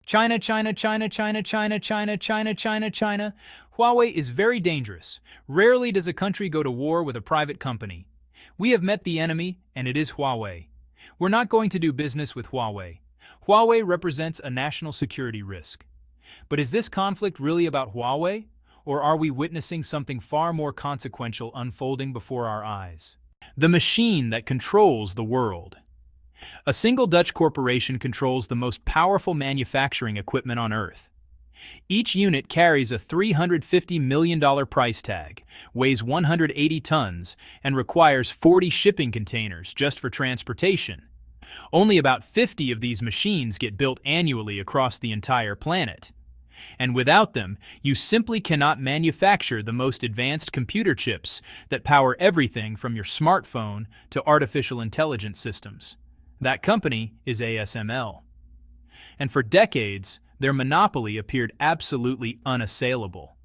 China, China, China, China, China, China, China, China, China. Huawei is very dangerous. Rarely does a country go to war with a private company. We have met the enemy, and it is Huawei. We're not going to do business with Huawei. Huawei represents a national security risk. But is this conflict really about Huawei? Or are we witnessing something far more consequential unfolding before our eyes? The machine that controls the world. A single Dutch corporation controls the most powerful manufacturing equipment on Earth. Each unit carries a $350 million price tag, weighs 180 tons, and requires 40 shipping containers just for transportation. Only about 50 of these machines get built annually across the entire planet. And without them, you simply cannot manufacture the most advanced computer chips that power everything from your smartphone to artificial intelligence systems. That company is ASML. And for decades, their monopoly appeared absolutely unassailable.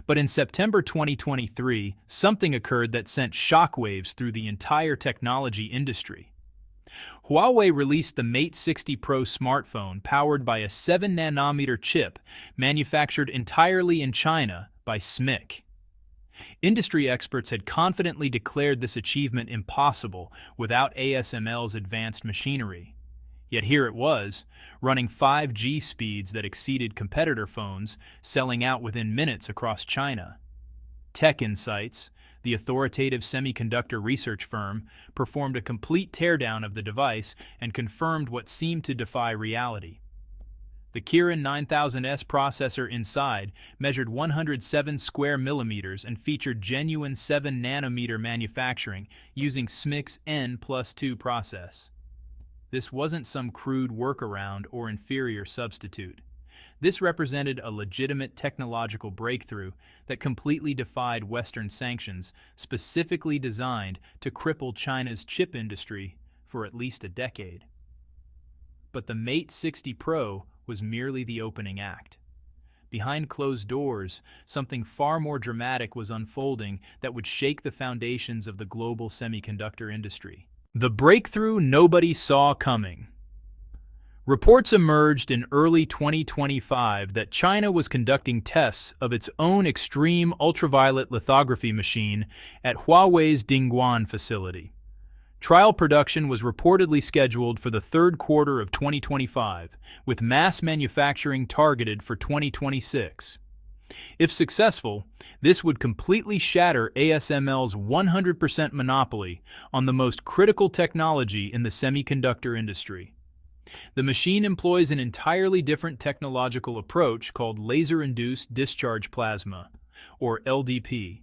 But in September 2023, something occurred that sent shockwaves through the entire technology industry. Huawei released the Mate 60 Pro smartphone powered by a 7nm chip manufactured entirely in China by SMIC. Industry experts had confidently declared this achievement impossible without ASML's advanced machinery. Yet here it was, running 5G speeds that exceeded competitor phones, selling out within minutes across China. Tech Insights, the authoritative semiconductor research firm, performed a complete teardown of the device and confirmed what seemed to defy reality. The Kirin 9000S processor inside measured 107 square millimeters and featured genuine 7nm manufacturing using SMIC's N+2 process. This wasn't some crude workaround or inferior substitute. This represented a legitimate technological breakthrough that completely defied Western sanctions specifically designed to cripple China's chip industry for at least a decade. But the Mate 60 Pro was merely the opening act. Behind closed doors, something far more dramatic was unfolding that would shake the foundations of the global semiconductor industry. The breakthrough nobody saw coming. Reports emerged in early 2025 that China was conducting tests of its own extreme ultraviolet lithography machine at Huawei's Dingguan facility. Trial production was reportedly scheduled for the third quarter of 2025, with mass manufacturing targeted for 2026. If successful, this would completely shatter ASML's 100% monopoly on the most critical technology in the semiconductor industry. The machine employs an entirely different technological approach called laser-induced discharge plasma, or LDP.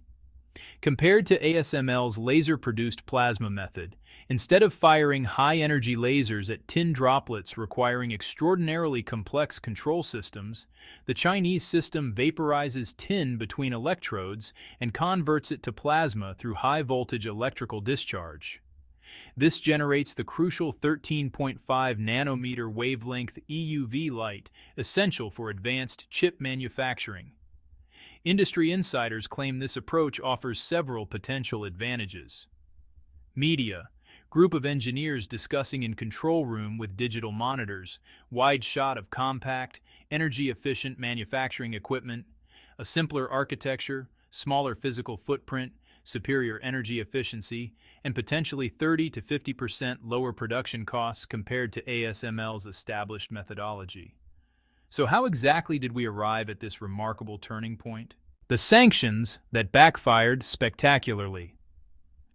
Compared to ASML's laser-produced plasma method, instead of firing high-energy lasers at tin droplets requiring extraordinarily complex control systems, the Chinese system vaporizes tin between electrodes and converts it to plasma through high-voltage electrical discharge. This generates the crucial 13.5 nanometer wavelength EUV light essential for advanced chip manufacturing. Industry insiders claim this approach offers several potential advantages. Media, group of engineers discussing in control room with digital monitors, wide shot of compact, energy-efficient manufacturing equipment, a simpler architecture, smaller physical footprint, superior energy efficiency, and potentially 30 to 50% lower production costs compared to ASML's established methodology. So how exactly did we arrive at this remarkable turning point? The sanctions that backfired spectacularly.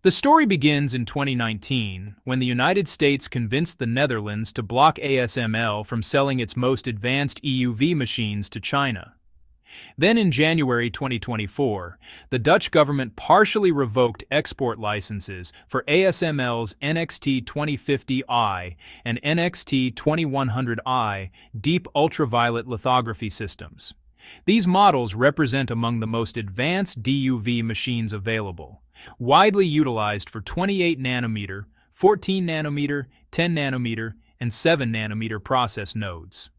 The story begins in 2019 when the United States convinced the Netherlands to block ASML from selling its most advanced EUV machines to China. Then in January 2024, the Dutch government partially revoked export licenses for ASML's NXT 2050i and NXT 2100i deep ultraviolet lithography systems. These models represent among the most advanced DUV machines available, widely utilized for 28 nanometer, 14 nanometer, 10 nanometer, and 7 nanometer process nodes.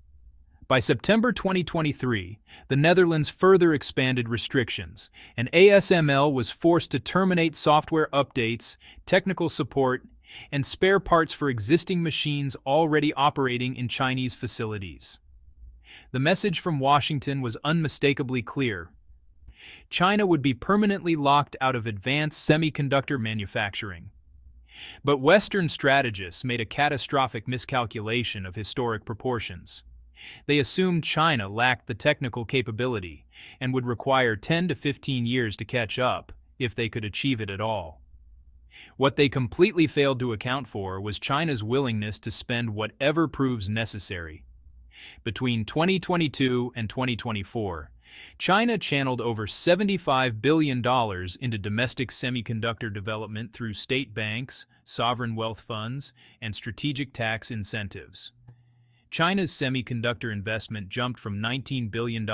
By September 2023, the Netherlands further expanded restrictions, and ASML was forced to terminate software updates, technical support, and spare parts for existing machines already operating in Chinese facilities. The message from Washington was unmistakably clear. China would be permanently locked out of advanced semiconductor manufacturing. But Western strategists made a catastrophic miscalculation of historic proportions. They assumed China lacked the technical capability and would require 10 to 15 years to catch up, if they could achieve it at all. What they completely failed to account for was China's willingness to spend whatever proves necessary. Between 2022 and 2024, China channeled over $75 billion into domestic semiconductor development through state banks, sovereign wealth funds, and strategic tax incentives. China's semiconductor investment jumped from $19 billion in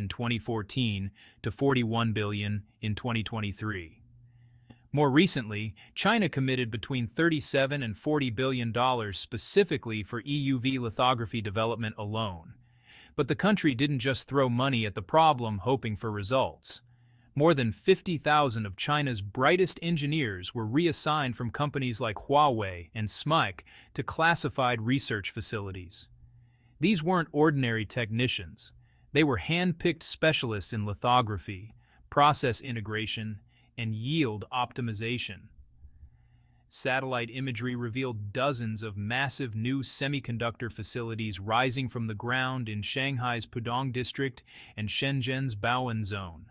2014 to $41 billion in 2023. More recently, China committed between $37 and $40 billion specifically for EUV lithography development alone. But the country didn't just throw money at the problem hoping for results. More than 50,000 of China's brightest engineers were reassigned from companies like Huawei and SMIC to classified research facilities. These weren't ordinary technicians. They were hand-picked specialists in lithography, process integration, and yield optimization. Satellite imagery revealed dozens of massive new semiconductor facilities rising from the ground in Shanghai's Pudong district and Shenzhen's Baoan zone.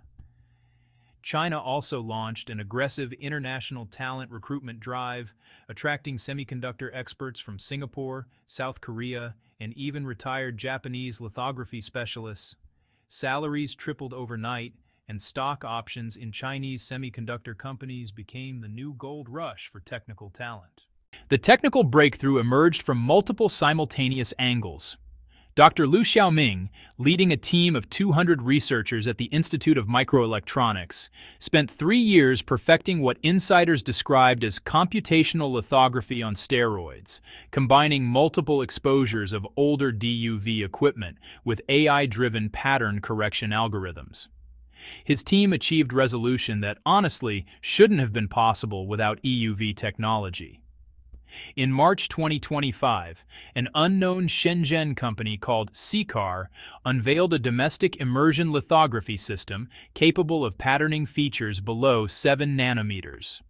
China also launched an aggressive international talent recruitment drive, attracting semiconductor experts from Singapore, South Korea, and even retired Japanese lithography specialists. Salaries tripled overnight, and stock options in Chinese semiconductor companies became the new gold rush for technical talent. The technical breakthrough emerged from multiple simultaneous angles. Dr. Liu Xiaoming, leading a team of 200 researchers at the Institute of Microelectronics, spent 3 years perfecting what insiders described as computational lithography on steroids, combining multiple exposures of older DUV equipment with AI-driven pattern correction algorithms. His team achieved resolution that honestly shouldn't have been possible without EUV technology. In March 2025, an unknown Shenzhen company called CCAR unveiled a domestic immersion lithography system capable of patterning features below 7 nanometers.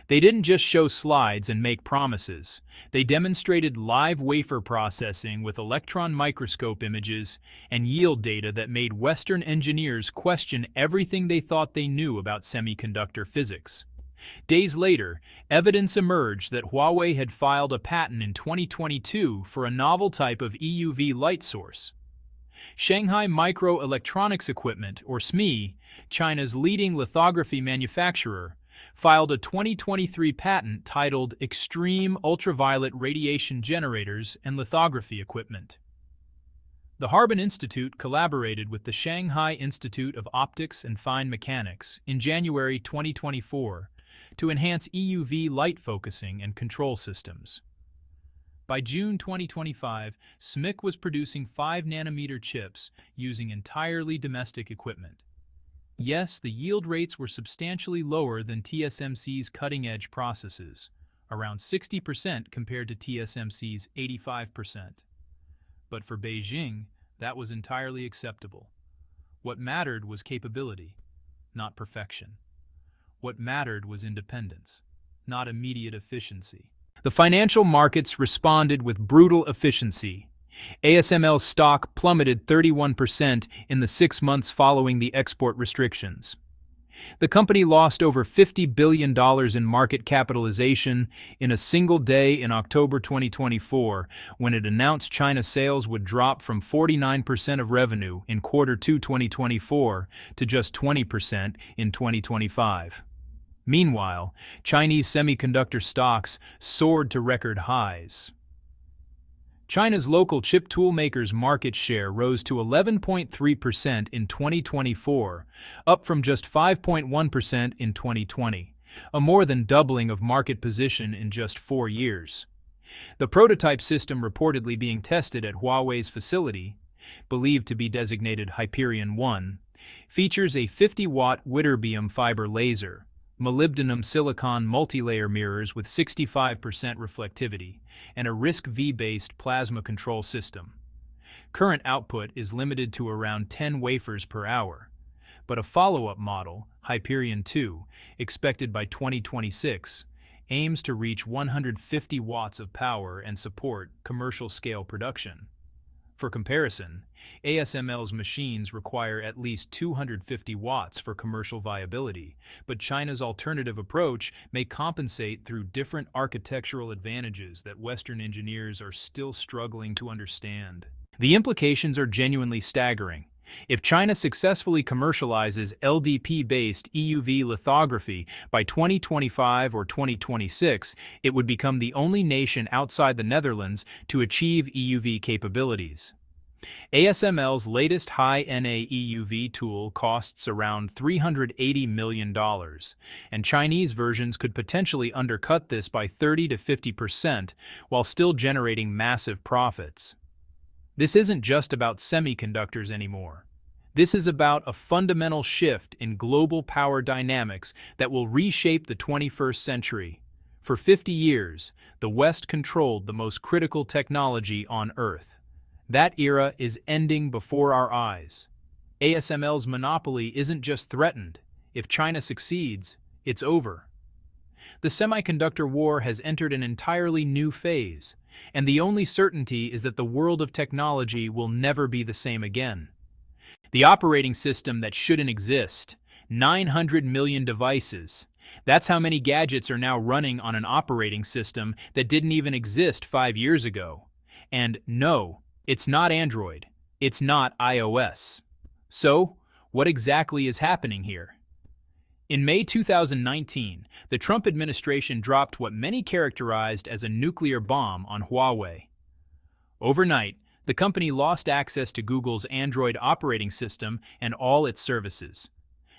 They didn't just show slides and make promises. They demonstrated live wafer processing with electron microscope images and yield data that made Western engineers question everything they thought they knew about semiconductor physics. Days later, evidence emerged that Huawei had filed a patent in 2022 for a novel type of EUV light source. Shanghai Microelectronics Equipment, or SME, China's leading lithography manufacturer, filed a 2023 patent titled Extreme Ultraviolet Radiation Generators and Lithography Equipment. The Harbin Institute collaborated with the Shanghai Institute of Optics and Fine Mechanics in January 2024 to enhance EUV light focusing and control systems. By June 2025, SMIC was producing 5-nanometer chips using entirely domestic equipment. Yes, the yield rates were substantially lower than TSMC's cutting-edge processes, around 60% compared to TSMC's 85%. But for Beijing, that was entirely acceptable. What mattered was capability, not perfection. What mattered was independence, not immediate efficiency. The financial markets responded with brutal efficiency. ASML stock plummeted 31% in the 6 months following the export restrictions. The company lost over $50 billion in market capitalization in a single day in October 2024 when it announced China sales would drop from 49% of revenue in Q2 2024 to just 20% in 2025. Meanwhile, Chinese semiconductor stocks soared to record highs. China's local chip toolmakers' market share rose to 11.3% in 2024, up from just 5.1% in 2020, a more than doubling of market position in just 4 years. The prototype system reportedly being tested at Huawei's facility, believed to be designated Hyperion 1, features a 50-watt Witterbeam fiber laser, molybdenum silicon multilayer mirrors with 65% reflectivity, and a RISC-V-based plasma control system. Current output is limited to around 10 wafers per hour, but a follow-up model, Hyperion 2, expected by 2026, aims to reach 150 watts of power and support commercial-scale production. For comparison, ASML's machines require at least 250 watts for commercial viability, but China's alternative approach may compensate through different architectural advantages that Western engineers are still struggling to understand. The implications are genuinely staggering. If China successfully commercializes LDP-based EUV lithography by 2025 or 2026, it would become the only nation outside the Netherlands to achieve EUV capabilities. ASML's latest high-NA EUV tool costs around $380 million, and Chinese versions could potentially undercut this by 30 to 50% while still generating massive profits. This isn't just about semiconductors anymore. This is about a fundamental shift in global power dynamics that will reshape the 21st century. For 50 years, the West controlled the most critical technology on Earth. That era is ending before our eyes. ASML's monopoly isn't just threatened. If China succeeds, it's over. The semiconductor war has entered an entirely new phase, and the only certainty is that the world of technology will never be the same again. The operating system that shouldn't exist, 900 million devices. That's how many gadgets are now running on an operating system that didn't even exist 5 years ago. And no, it's not Android. It's not iOS. So, what exactly is happening here? In May 2019, the Trump administration dropped what many characterized as a nuclear bomb on Huawei. Overnight, the company lost access to Google's Android operating system and all its services.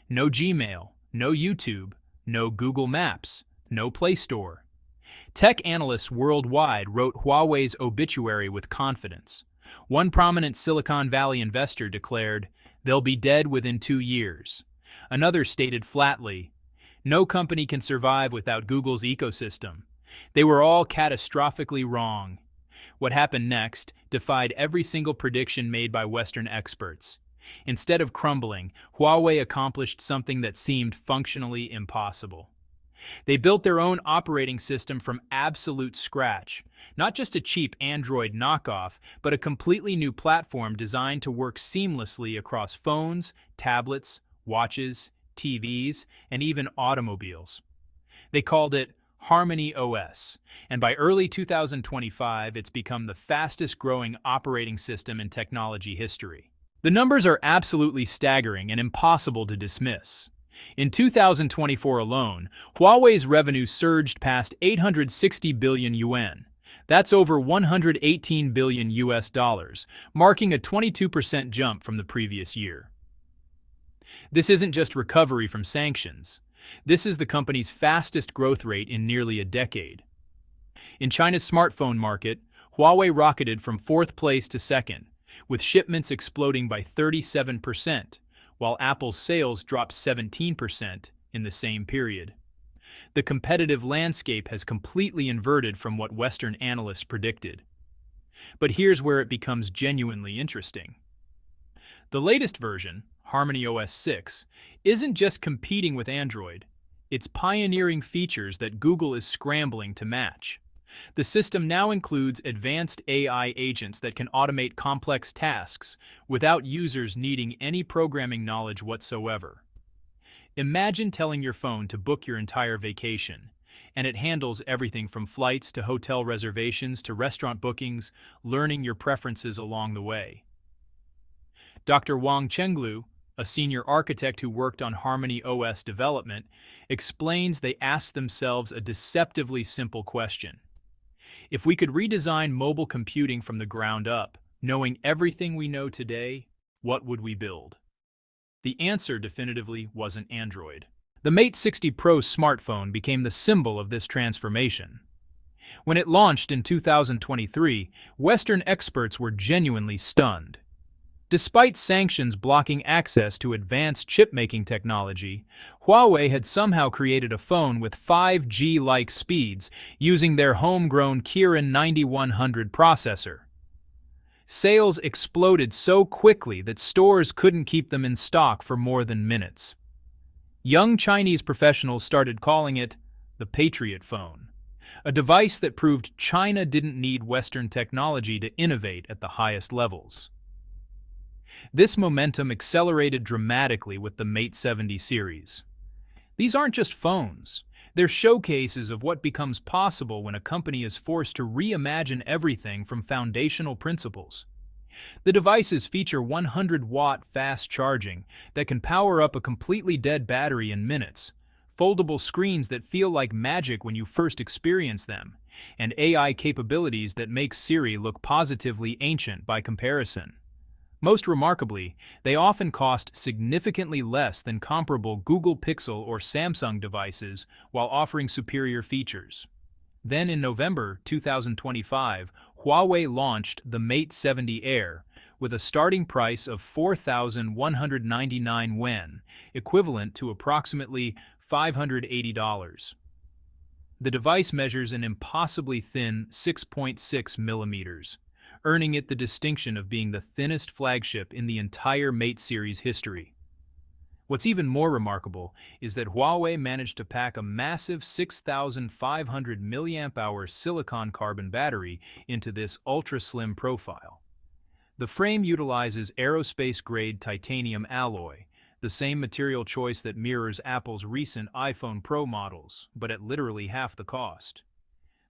No Gmail, no YouTube, no Google Maps, no Play Store. Tech analysts worldwide wrote Huawei's obituary with confidence. One prominent Silicon Valley investor declared, "They'll be dead within 2 years." Another stated flatly, "No company can survive without Google's ecosystem." They were all catastrophically wrong. What happened next defied every single prediction made by Western experts. Instead of crumbling, Huawei accomplished something that seemed functionally impossible. They built their own operating system from absolute scratch, not just a cheap Android knockoff, but a completely new platform designed to work seamlessly across phones, tablets, watches, TVs, and even automobiles. They called it Harmony OS, and by early 2025, it's become the fastest-growing operating system in technology history. The numbers are absolutely staggering and impossible to dismiss. In 2024 alone, Huawei's revenue surged past 860 billion yuan. That's over 118 billion US dollars, marking a 22% jump from the previous year. This isn't just recovery from sanctions. This is the company's fastest growth rate in nearly a decade. In China's smartphone market, Huawei rocketed from 4th place to 2nd, with shipments exploding by 37%, while Apple's sales dropped 17% in the same period. The competitive landscape has completely inverted from what Western analysts predicted. But here's where it becomes genuinely interesting. The latest version, Harmony OS 6, isn't just competing with Android. It's pioneering features that Google is scrambling to match. The system now includes advanced AI agents that can automate complex tasks without users needing any programming knowledge whatsoever. Imagine telling your phone to book your entire vacation, and it handles everything from flights to hotel reservations to restaurant bookings, learning your preferences along the way. Dr. Wang Chenglu, a senior architect who worked on Harmony OS development, explains they asked themselves a deceptively simple question. If we could redesign mobile computing from the ground up, knowing everything we know today, what would we build? The answer definitively wasn't Android. The Mate 60 Pro smartphone became the symbol of this transformation. When it launched in 2023, Western experts were genuinely stunned. Despite sanctions blocking access to advanced chip-making technology, Huawei had somehow created a phone with 5G-like speeds using their homegrown Kirin 9100 processor. Sales exploded so quickly that stores couldn't keep them in stock for more than minutes. Young Chinese professionals started calling it the Patriot phone, a device that proved China didn't need Western technology to innovate at the highest levels. This momentum accelerated dramatically with the Mate 70 series. These aren't just phones. They're showcases of what becomes possible when a company is forced to reimagine everything from foundational principles. The devices feature 100-watt fast charging that can power up a completely dead battery in minutes, foldable screens that feel like magic when you first experience them, and AI capabilities that make Siri look positively ancient by comparison. Most remarkably, they often cost significantly less than comparable Google Pixel or Samsung devices while offering superior features. Then in November 2025, Huawei launched the Mate 70 Air with a starting price of 4,199 yuan, equivalent to approximately $580. The device measures an impossibly thin 6.6 millimeters, earning it the distinction of being the thinnest flagship in the entire Mate series history. What's even more remarkable is that Huawei managed to pack a massive 6,500 mAh silicon carbon battery into this ultra-slim profile. The frame utilizes aerospace-grade titanium alloy, the same material choice that mirrors Apple's recent iPhone Pro models, but at literally half the cost.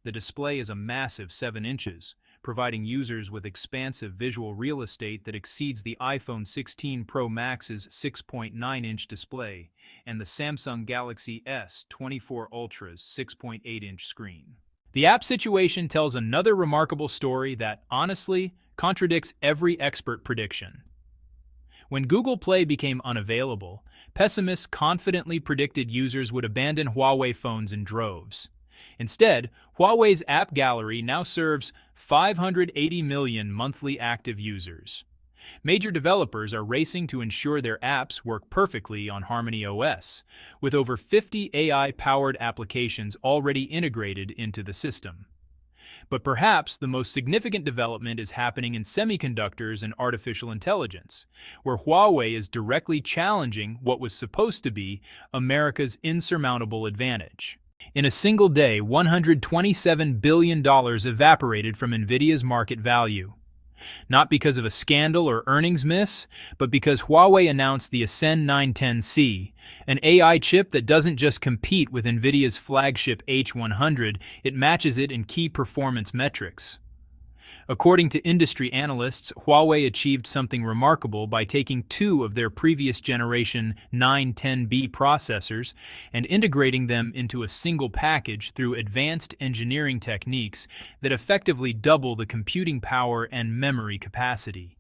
The display is a massive 7 inches, providing users with expansive visual real estate that exceeds the iPhone 16 Pro Max's 6.9-inch display and the Samsung Galaxy S24 Ultra's 6.8-inch screen. The app situation tells another remarkable story that, honestly, contradicts every expert prediction. When Google Play became unavailable, pessimists confidently predicted users would abandon Huawei phones in droves. Instead, Huawei's app gallery now serves 580 million monthly active users. Major developers are racing to ensure their apps work perfectly on Harmony OS, with over 50 AI-powered applications already integrated into the system. But perhaps the most significant development is happening in semiconductors and artificial intelligence, where Huawei is directly challenging what was supposed to be America's insurmountable advantage. In a single day, $127 billion evaporated from NVIDIA's market value. Not because of a scandal or earnings miss, but because Huawei announced the Ascend 910C, an AI chip that doesn't just compete with NVIDIA's flagship H100, it matches it in key performance metrics. According to industry analysts, Huawei achieved something remarkable by taking 2 of their previous generation 910B processors and integrating them into a single package through advanced engineering techniques that effectively double the computing power and memory capacity.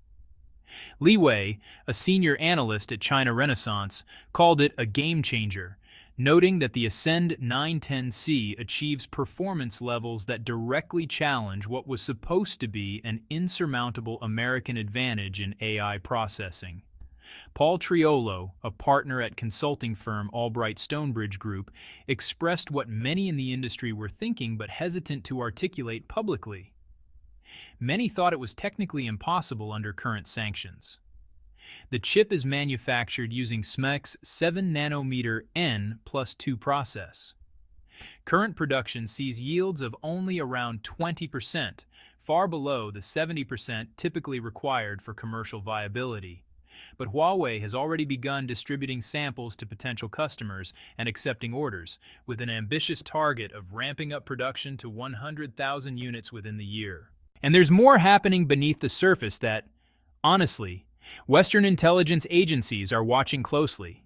Li Wei, a senior analyst at China Renaissance, called it a game changer, noting that the Ascend 910C achieves performance levels that directly challenge what was supposed to be an insurmountable American advantage in AI processing. Paul Triolo, a partner at consulting firm Albright Stonebridge Group, expressed what many in the industry were thinking but hesitant to articulate publicly. Many thought it was technically impossible under current sanctions. The chip is manufactured using SMEC's 7nm N+2 process. Current production sees yields of only around 20%, far below the 70% typically required for commercial viability. But Huawei has already begun distributing samples to potential customers and accepting orders, with an ambitious target of ramping up production to 100,000 units within the year. And there's more happening beneath the surface that, honestly, Western intelligence agencies are watching closely.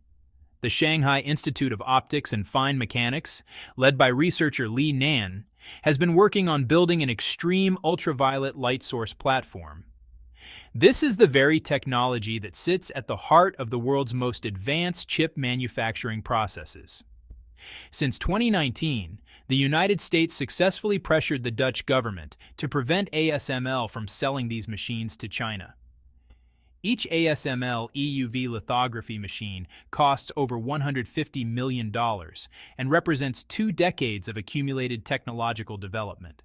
The Shanghai Institute of Optics and Fine Mechanics, led by researcher Li Nan, has been working on building an extreme ultraviolet light source platform. This is the very technology that sits at the heart of the world's most advanced chip manufacturing processes. Since 2019, the United States successfully pressured the Dutch government to prevent ASML from selling these machines to China. Each ASML EUV lithography machine costs over $150 million and represents 2 decades of accumulated technological development.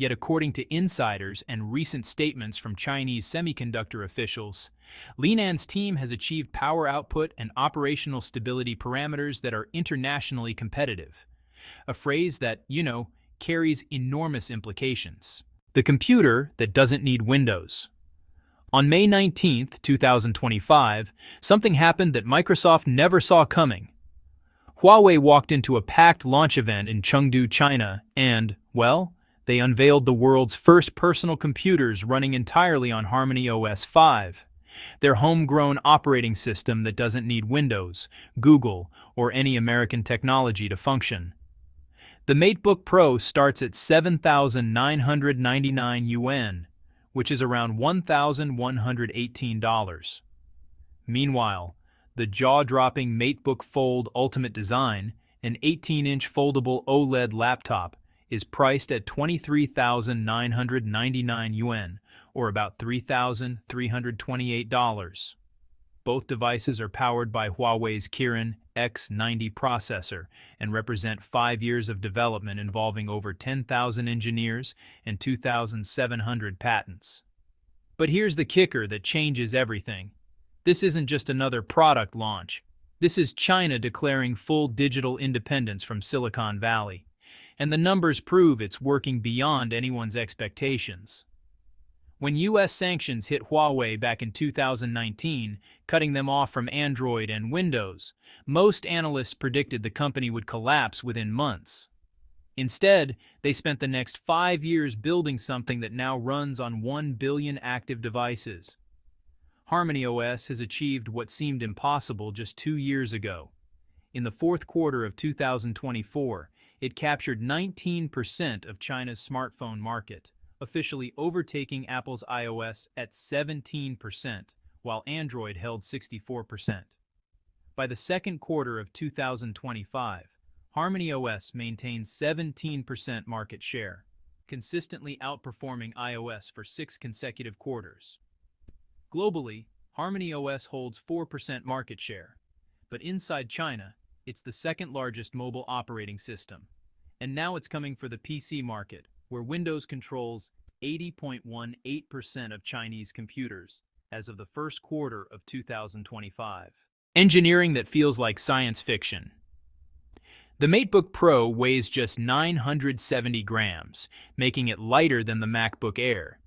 Yet according to insiders and recent statements from Chinese semiconductor officials, Linan's team has achieved power output and operational stability parameters that are internationally competitive. A phrase that, carries enormous implications. The computer that doesn't need Windows. On May 19, 2025, something happened that Microsoft never saw coming. Huawei walked into a packed launch event in Chengdu, China, and, well, they unveiled the world's first personal computers running entirely on Harmony OS 5, their homegrown operating system that doesn't need Windows, Google, or any American technology to function. The MateBook Pro starts at 7,999 yuan, which is around $1,118. Meanwhile, the jaw-dropping MateBook Fold Ultimate Design, an 18-inch foldable OLED laptop, is priced at 23,999 yuan, or about $3,328. Both devices are powered by Huawei's Kirin X90 processor and represent 5 years of development involving over 10,000 engineers and 2,700 patents. But here's the kicker that changes everything. This isn't just another product launch. This is China declaring full digital independence from Silicon Valley. And the numbers prove it's working beyond anyone's expectations. When US sanctions hit Huawei back in 2019, cutting them off from Android and Windows, most analysts predicted the company would collapse within months. Instead, they spent the next 5 years building something that now runs on 1 billion active devices. Harmony OS has achieved what seemed impossible just 2 years ago. In the fourth quarter of 2024, it captured 19% of China's smartphone market, officially overtaking Apple's iOS at 17%, while Android held 64%. By the second quarter of 2025, Harmony OS maintained 17% market share, consistently outperforming iOS for 6 consecutive quarters. Globally, Harmony OS holds 4% market share, but inside China, it's the second largest mobile operating system. And now it's coming for the PC market, where Windows controls 80.18% of Chinese computers as of the first quarter of 2025. Engineering that feels like science fiction. The MateBook Pro weighs just 970 grams, making it lighter than the MacBook Air.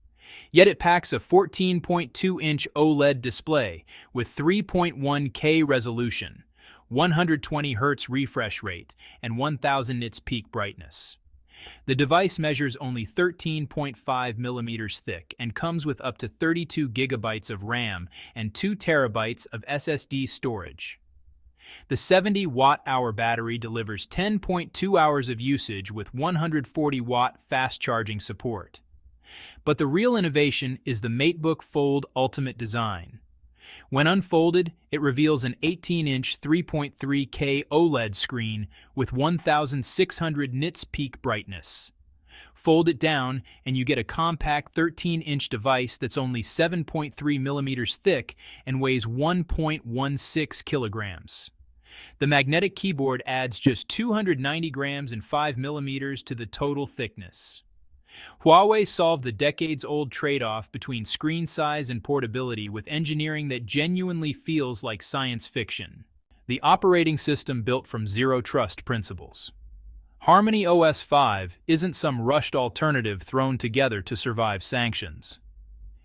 Yet it packs a 14.2-inch OLED display with 3.1K resolution, 120 Hz refresh rate, and 1000 nits peak brightness. The device measures only 13.5 millimeters thick and comes with up to 32 gigabytes of RAM and 2 terabytes of SSD storage. The 70-watt-hour battery delivers 10.2 hours of usage with 140-watt fast charging support. But the real innovation is the MateBook Fold Ultimate Design. When unfolded, it reveals an 18-inch 3.3K OLED screen with 1,600 nits peak brightness. Fold it down, and you get a compact 13-inch device that's only 7.3 millimeters thick and weighs 1.16 kilograms. The magnetic keyboard adds just 290 grams and 5 millimeters to the total thickness. Huawei solved the decades-old trade-off between screen size and portability with engineering that genuinely feels like science fiction. The operating system built from zero-trust principles. Harmony OS 5 isn't some rushed alternative thrown together to survive sanctions.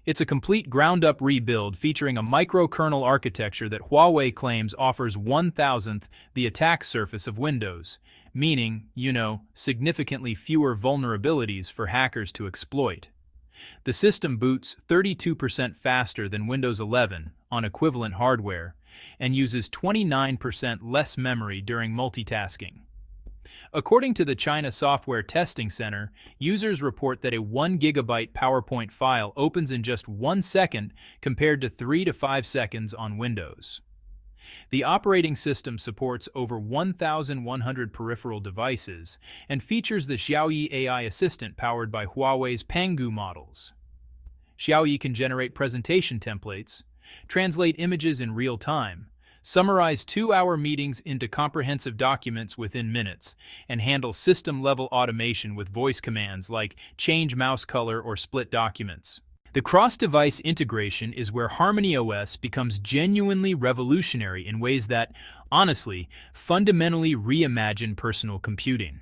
It's a complete ground-up rebuild featuring a microkernel architecture that Huawei claims offers 1,000th the attack surface of Windows, meaning, significantly fewer vulnerabilities for hackers to exploit. The system boots 32% faster than Windows 11 on equivalent hardware and uses 29% less memory during multitasking. According to the China Software Testing Center, users report that a 1 gigabyte PowerPoint file opens in just 1 second compared to 3 to 5 seconds on Windows. The operating system supports over 1,100 peripheral devices and features the Xiaoyi AI assistant powered by Huawei's Pangu models. Xiaoyi can generate presentation templates, translate images in real time, summarize 2-hour meetings into comprehensive documents within minutes, and handle system-level automation with voice commands like change mouse color or split documents. The cross-device integration is where Harmony OS becomes genuinely revolutionary in ways that, honestly, fundamentally reimagine personal computing.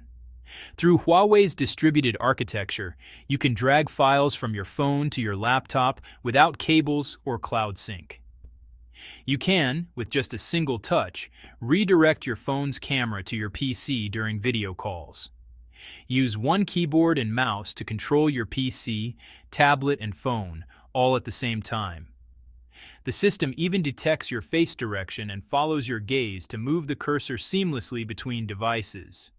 Through Huawei's distributed architecture, you can drag files from your phone to your laptop without cables or cloud sync. You can, with just a single touch, redirect your phone's camera to your PC during video calls. Use one keyboard and mouse to control your PC, tablet, and phone, all at the same time. The system even detects your face direction and follows your gaze to move the cursor seamlessly between devices.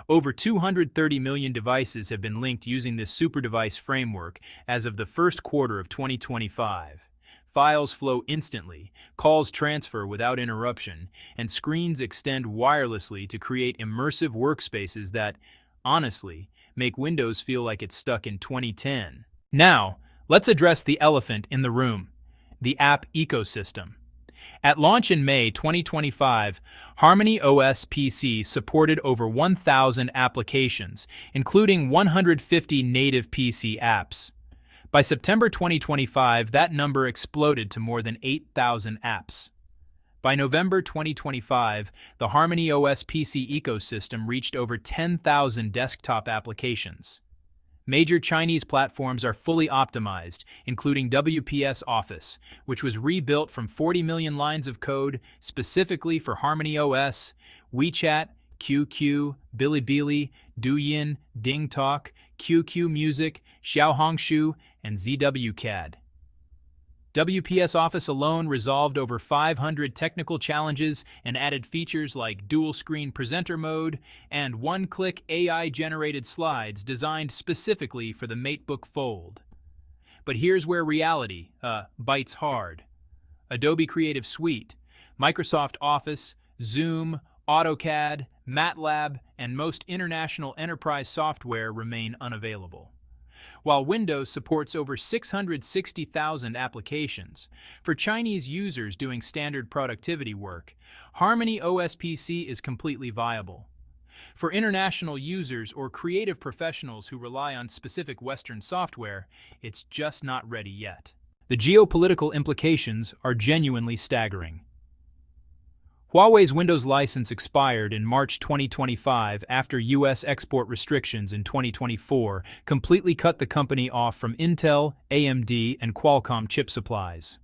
Over 230 million devices have been linked using this super device framework as of the first quarter of 2025. Files flow instantly, calls transfer without interruption, and screens extend wirelessly to create immersive workspaces that, honestly, make Windows feel like it's stuck in 2010. Now, let's address the elephant in the room: the app ecosystem. At launch in May 2025, Harmony OS PC supported over 1,000 applications, including 150 native PC apps. By September 2025, that number exploded to more than 8,000 apps. By November 2025, the Harmony OS PC ecosystem reached over 10,000 desktop applications. Major Chinese platforms are fully optimized, including WPS Office, which was rebuilt from 40 million lines of code specifically for Harmony OS, WeChat, QQ, Bilibili, Douyin, DingTalk, QQ Music, Xiaohongshu, and ZWCAD. WPS Office alone resolved over 500 technical challenges and added features like dual-screen presenter mode and one-click AI-generated slides designed specifically for the MateBook Fold. But here's where reality bites hard. Adobe Creative Suite, Microsoft Office, Zoom, AutoCAD, MATLAB, and most international enterprise software remain unavailable. While Windows supports over 660,000 applications, for Chinese users doing standard productivity work, Harmony OS PC is completely viable. For international users or creative professionals who rely on specific Western software, it's just not ready yet. The geopolitical implications are genuinely staggering. Huawei's Windows license expired in March 2025 after U.S. export restrictions in 2024 completely cut the company off from Intel, AMD, and Qualcomm chip supplies.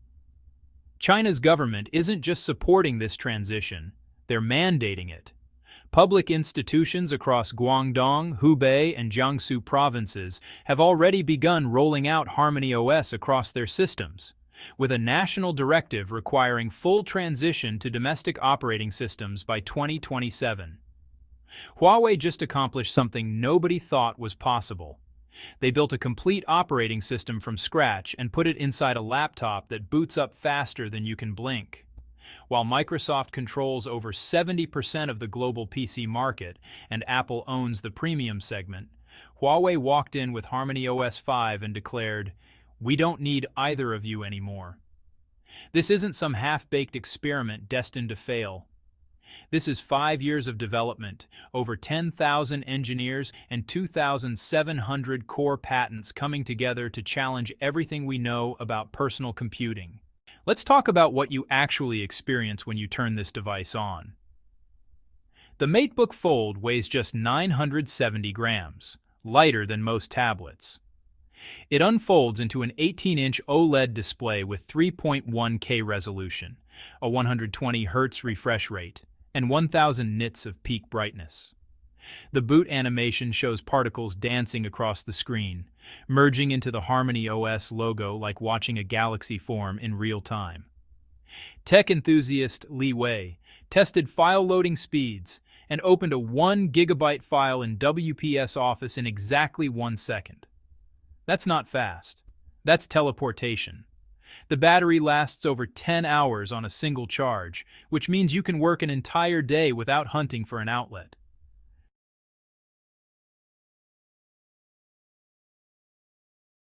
China's government isn't just supporting this transition, they're mandating it. Public institutions across Guangdong, Hubei, and Jiangsu provinces have already begun rolling out Harmony OS across their systems, with a national directive requiring full transition to domestic operating systems by 2027. Huawei just accomplished something nobody thought was possible. They built a complete operating system from scratch and put it inside a laptop that boots up faster than you can blink. While Microsoft controls over 70% of the global PC market and Apple owns the premium segment, Huawei walked in with Harmony OS 5 and declared, "We don't need either of you anymore." This isn't some half-baked experiment destined to fail. This is 5 years of development, over 10,000 engineers, and 2,700 core patents coming together to challenge everything we know about personal computing. Let's talk about what you actually experience when you turn this device on. The MateBook Fold weighs just 970 grams, lighter than most tablets. It unfolds into an 18-inch OLED display with 3.1K resolution, a 120 Hz refresh rate, and 1,000 nits of peak brightness. The boot animation shows particles dancing across the screen, merging into the Harmony OS logo like watching a galaxy form in real time. Tech enthusiast Li Wei tested file loading speeds and opened a 1 GB file in WPS Office in exactly 1 second. That's not fast. That's teleportation. The battery lasts over 10 hours on a single charge, which means you can work an entire day without hunting for an outlet.